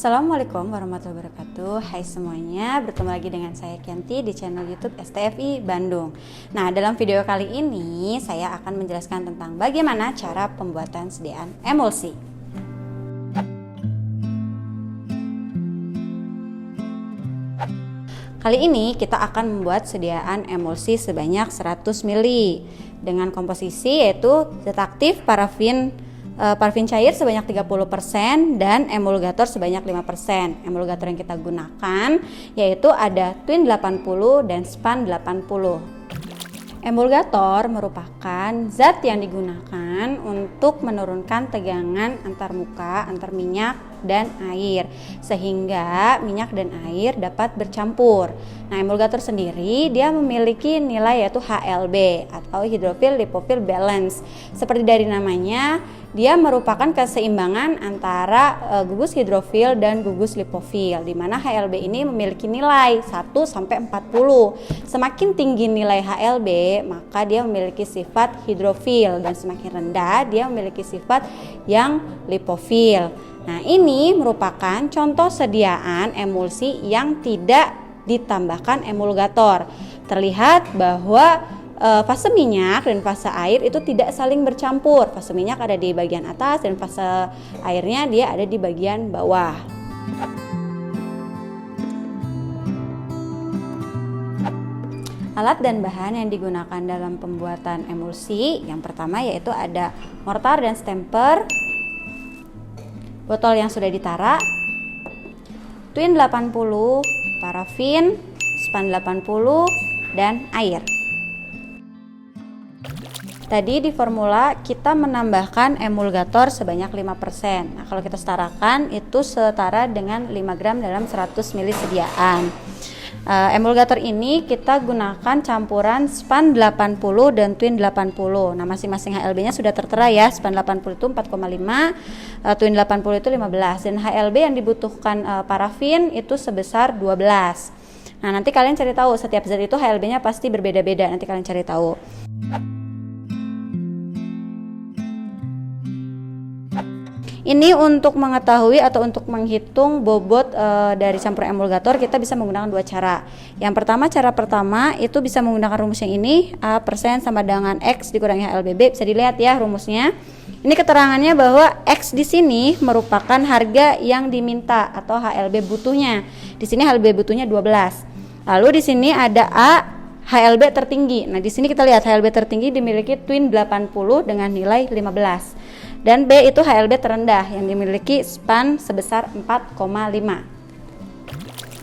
Assalamualaikum warahmatullahi wabarakatuh. Hai semuanya, bertemu lagi dengan saya Kenti di channel YouTube STFI Bandung. Nah, dalam video kali ini saya akan menjelaskan tentang bagaimana cara pembuatan sediaan emulsi. Kali ini kita akan membuat sediaan emulsi sebanyak 100 ml dengan komposisi yaitu zat aktif, parafin cair sebanyak 30% dan emulgator sebanyak 5%. Emulgator yang kita gunakan yaitu ada Twin 80 dan Span 80. Emulgator merupakan zat yang digunakan untuk menurunkan tegangan antar muka, antar minyak dan air sehingga minyak dan air dapat bercampur. Nah, emulgator sendiri dia memiliki nilai yaitu HLB atau hydrophile lipophilia balance. Seperti dari namanya, dia merupakan keseimbangan antara gugus hidrofil dan gugus lipofil, di mana HLB ini memiliki nilai 1 sampai 40. Semakin tinggi nilai HLB, maka dia memiliki sifat hidrofil dan semakin rendah dia memiliki sifat yang lipofil. Nah, ini merupakan contoh sediaan emulsi yang tidak ditambahkan emulgator. Terlihat bahwa fase minyak dan fase air itu tidak saling bercampur. Fase minyak ada di bagian atas dan fase airnya dia ada di bagian bawah. Alat dan bahan yang digunakan dalam pembuatan emulsi yang pertama yaitu ada mortar dan stamper, botol yang sudah ditarak, Twin 80, parafin, Span 80, dan air. Tadi di formula kita menambahkan emulgator sebanyak 5%. Nah, kalau kita setarakan itu setara dengan 5 gram dalam 100 ml sediaan. Emulgator ini kita gunakan campuran Span 80 dan Twin 80. Nah, masing-masing HLB-nya sudah tertera ya. Span 80 itu 4,5, Twin 80 itu 15 dan HLB yang dibutuhkan parafin itu sebesar 12. Nah, nanti kalian cari tahu setiap zat itu HLB-nya pasti berbeda-beda. Nanti kalian cari tahu. Ini untuk mengetahui atau untuk menghitung bobot dari campuran emulgator kita bisa menggunakan dua cara. Cara pertama itu bisa menggunakan rumus yang ini, A persen sama dengan X dikurangi HLBB. Bisa dilihat ya rumusnya. Ini keterangannya bahwa X di sini merupakan harga yang diminta atau HLB butuhnya. Di sini HLB butuhnya 12. Lalu di sini ada A HLB tertinggi. Nah, di sini kita lihat HLB tertinggi dimiliki Twin 80 dengan nilai 15. Dan B itu HLB terendah yang dimiliki Span sebesar 4,5.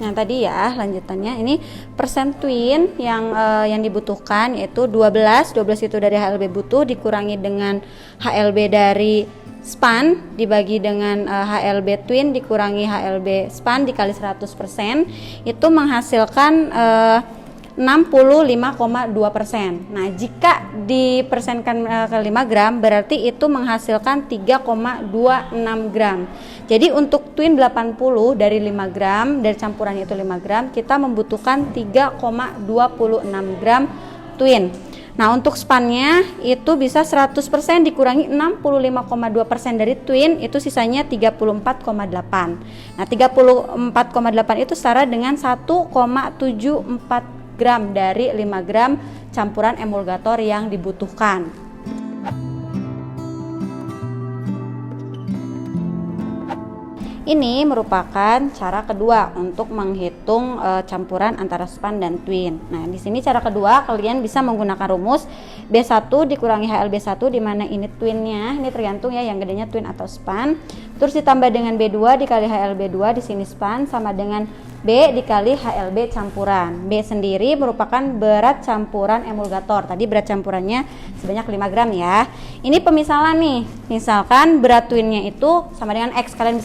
Nah, tadi ya lanjutannya ini persen Twin yang dibutuhkan yaitu 12 itu dari HLB butuh dikurangi dengan HLB dari Span dibagi dengan HLB Twin dikurangi HLB Span dikali 100% itu menghasilkan 65,2%. Nah, jika dipersenkan ke 5 gram berarti itu menghasilkan 3,26 gram. Jadi untuk Twin 80 dari 5 gram, dari campuran itu 5 gram, kita membutuhkan 3,26 gram Twin. Nah, untuk spannya itu bisa 100% dikurangi 65,2% dari Twin, itu sisanya 34,8. Nah, 34,8 itu setara dengan 1,74 gram dari 5 gram campuran emulgator yang dibutuhkan. Ini merupakan cara kedua untuk menghitung campuran antara Span dan Twin. Nah, di sini cara kedua kalian bisa menggunakan rumus B1 dikurangi HLB1 di mana ini Twinnya, ini tergantung ya yang gedenya Twin atau Span. Terus ditambah dengan B2 dikali HLB2 di sini Span sama dengan B dikali HLB campuran. B sendiri merupakan berat campuran emulgator. Tadi berat campurannya sebanyak 5 gram ya. Ini pemisalan nih. Misalkan berat Twinnya itu sama dengan X. Kalian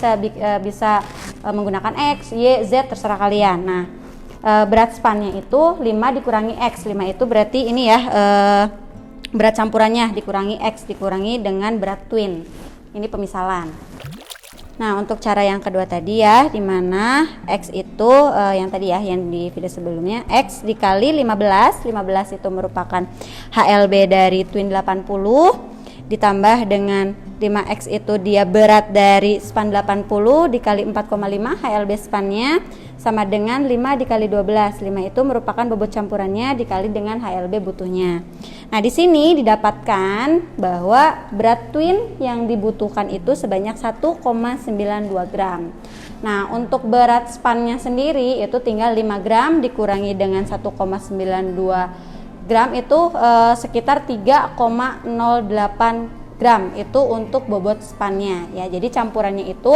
bisa menggunakan X, Y, Z terserah kalian. Nah, berat spannya itu 5 dikurangi X. 5 itu berarti ini ya berat campurannya dikurangi X dikurangi dengan berat Twin. Ini pemisalan. Nah, untuk cara yang kedua tadi ya, dimana X itu yang tadi ya, yang di video sebelumnya, X dikali 15 itu merupakan HLB dari Twin 80 ditambah dengan 5X itu dia berat dari span 80 dikali 4,5 HLB spannya sama dengan 5 dikali 12. 5 itu merupakan bobot campurannya dikali dengan HLB butuhnya. Nah, di sini didapatkan bahwa berat twin yang dibutuhkan itu sebanyak 1,92 gram. Nah, untuk berat spannya sendiri itu tinggal 5 gram dikurangi dengan 1,92 gram itu sekitar 3,08 gram itu untuk bobot spannya ya. Jadi campurannya itu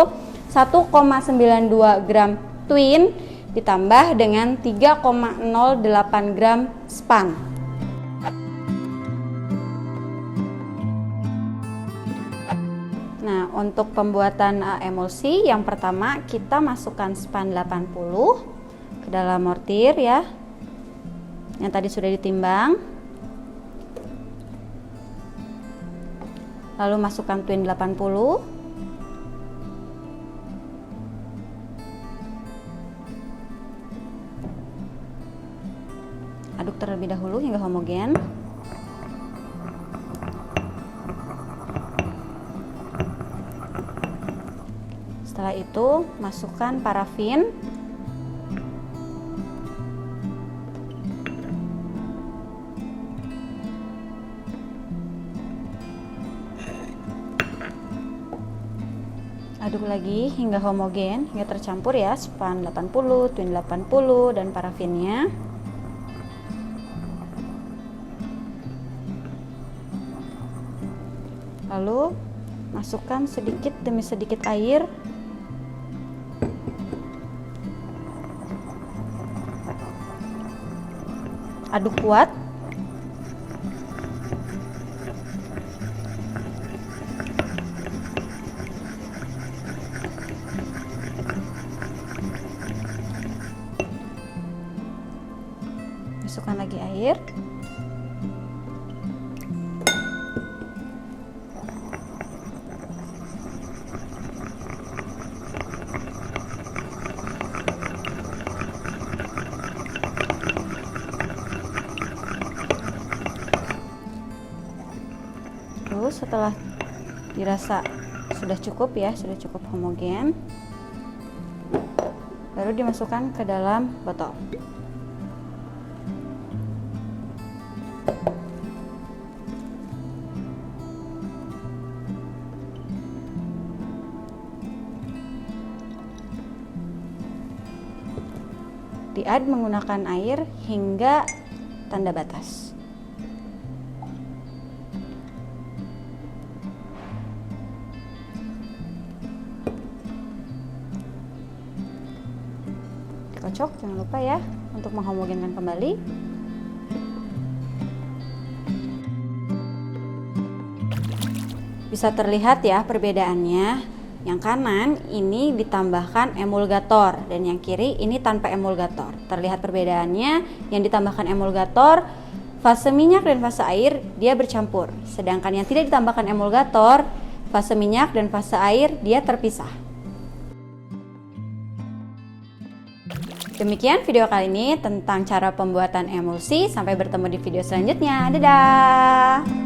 1,92 gram twin ditambah dengan 3,08 gram span. Nah, untuk pembuatan emulsi yang pertama kita masukkan span 80 ke dalam mortir ya. Yang tadi sudah ditimbang. Lalu masukkan twin 80. Aduk terlebih dahulu hingga homogen. Setelah itu masukkan parafin. Aduk lagi hingga homogen, hingga tercampur ya span 80, twin 80 dan parafinnya. Lalu masukkan sedikit demi sedikit air. Aduk kuat. Masukkan lagi air. Terus setelah dirasa sudah cukup ya, sudah cukup homogen, baru dimasukkan ke dalam botol. Diaduk menggunakan air hingga tanda batas. Dikocok, jangan lupa ya untuk menghomogenkan kembali. Bisa terlihat ya perbedaannya. Yang kanan ini ditambahkan emulgator dan yang kiri ini tanpa emulgator. Terlihat perbedaannya, yang ditambahkan emulgator fase minyak dan fase air dia bercampur. Sedangkan yang tidak ditambahkan emulgator, fase minyak dan fase air dia terpisah. Demikian video kali ini tentang cara pembuatan emulsi. Sampai bertemu di video selanjutnya. Dadah!